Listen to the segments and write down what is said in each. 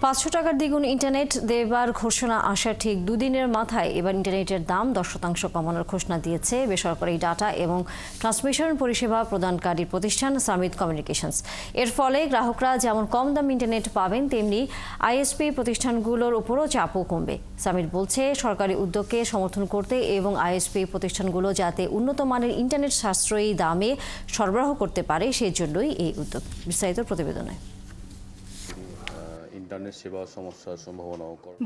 500 টাকার দ্বিগুণ ইন্টারনেট দেবার ঘোষণা আসার ঠিক দুদিনের মাথায় এবার ইন্টারনেটের দাম 10% কমানোর ঘোষণা দিয়েছে বেসরকারি ডাটা এবং ট্রান্সমিশন পরিষেবা প্রদানকারী প্রতিষ্ঠান সামিট কমিউনিকেশনস। এর ফলে গ্রাহকরা যেমন কম দাম ইন্টারনেট পাবেন, তেমনি আইএসপি প্রতিষ্ঠানগুলোর উপরও চাপও কমবে। সামিট বলছে, সরকারি উদ্যোগকে সমর্থন করতে এবং আইএসপি প্রতিষ্ঠানগুলো যাতে উন্নত মানের ইন্টারনেট সাশ্রয়ী দামে সরবরাহ করতে পারে, সেজন্যই এই উদ্যোগ। বিস্তারিত প্রতিবেদনে।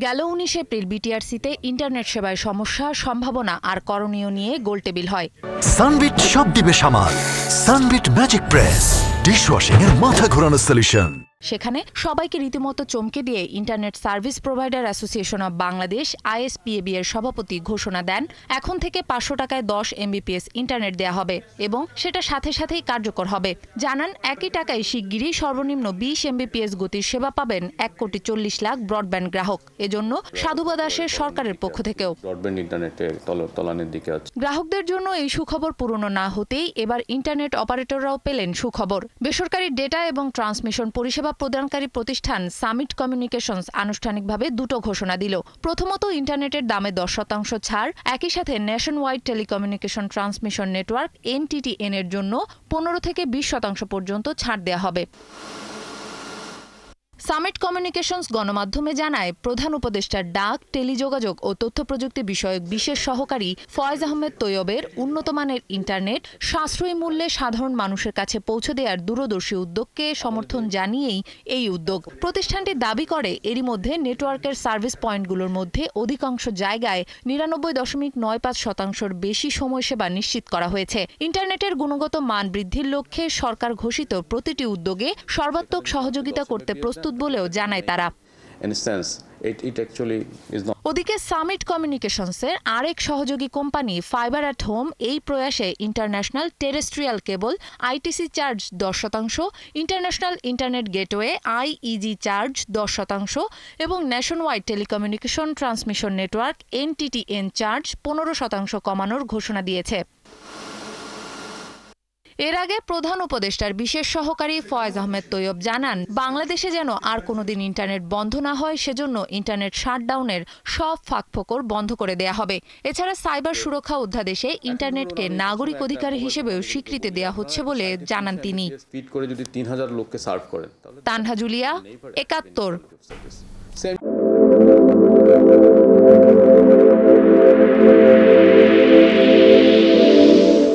গেল 19 এপ্রিল বিটিআরসিতে ইন্টারনেট সেবায় সমস্যা, সম্ভাবনা আর করণীয় নিয়ে গোলটেবিল হয়। সানবিট সব দিবে সামাল। সানবিট ম্যাজিক প্রেস ডিশওয়াশিং এর মাথা ঘোরানো সলিউশন। সেখানে সবাইকে রীতিমতো চমকে দিয়ে internet service provider association of Bangladesh ISPAB এর সভাপতি ঘোষণা দেন, এখন থেকে 500 টাকায় 10 এমবিপিএস ইন্টারনেট দেয়া হবে এবং সেটা সাথে সাথেই কার্যকর হবে। জানান, একই টাকায় শিগগিরই সর্বনিম্ন 20 এমবিপিএস গতির সেবা পাবেন 1,40,00,000 ব্রডব্যান্ড গ্রাহক। এজন্য সাধুবাদ আসে সরকারের পক্ষ থেকেও। গ্রাহকদের জন্য এই সুখবর পুরনো না হতেই এবার ইন্টারনেট অপারেটররাও পেলেন সুখবর। বেসরকারি ডেটা এবং ট্রান্সমিশন পরিষেবা প্রদানকারী প্রতিষ্ঠান সামিট কমিউনিকেশনস আনুষ্ঠানিকভাবে দুটো ঘোষণা দিল। প্রথমত, ইন্টারনেটের দামে 10% ছাড়, একই সাথে nation wide telecommunication transmission network NTTN এর জন্য 15 থেকে 20% পর্যন্ত ছাড় দেওয়া হবে। সামিট কমিউনিকেশনস গণমাধ্যমে জানায়, প্রধান উপদেষ্টার ডাক, টেলিযোগাযোগ ও তথ্য প্রযুক্তি বিষয়ক বিশেষ সহকারী ফয়েজ আহমেদ তৈয়বের উন্নতমানের ইন্টারনেট সাশ্রয়ী মূল্যে সাধারণ মানুষের কাছে পৌঁছে দেওয়ার দূরদর্শী উদ্যোগকে সমর্থন জানিয়েই এই উদ্যোগ। প্রতিষ্ঠানটি দাবি করে, এরই মধ্যে নেটওয়ার্কের সার্ভিস পয়েন্টগুলোর মধ্যে অধিকাংশ জায়গায় 99.95% বেশি সময়সেবা নিশ্চিত করা হয়েছে। ইন্টারনেটের গুণগত মান বৃদ্ধির লক্ষ্যে সরকার ঘোষিত প্রতিটি উদ্যোগে সর্বাত্মক সহযোগিতা করতে প্রস্তুত বলেও জানায় তারা। ওদিকে সামিট কমিউনিকেশনসের আরেক সহযোগী কোম্পানি ফাইবার অ্যাট হোম এই প্রয়াসে ইন্টারন্যাশনাল টেরেস্ট্রিয়াল কেবল ITC charge 10%, international internet gateway IEG charge 10% এবং nation wide telecommunication transmission network NTTN charge 15% কমানোর ঘোষণা দিয়েছে। এর আগে প্রধান উপদেষ্টার বিশেষ সহকারী ফয়েজ আহমেদ তৈয়ব জানান, বাংলাদেশে যেন আর কোনোদিন ইন্টারনেট বন্ধ না হয়, সেজন্য ইন্টারনেট শাটডাউনের সব ফাঁকফোকর বন্ধ করে দেয়া হবে। এছাড়া সাইবার সুরক্ষা অধ্যাদেশে ইন্টারনেটকে নাগরিক অধিকার হিসেবেও স্বীকৃতি দেওয়া হচ্ছে বলে জানান তিনি। যদি 3000 লোককে সার্ভ করেন, তানহা জুলিয়া, 71।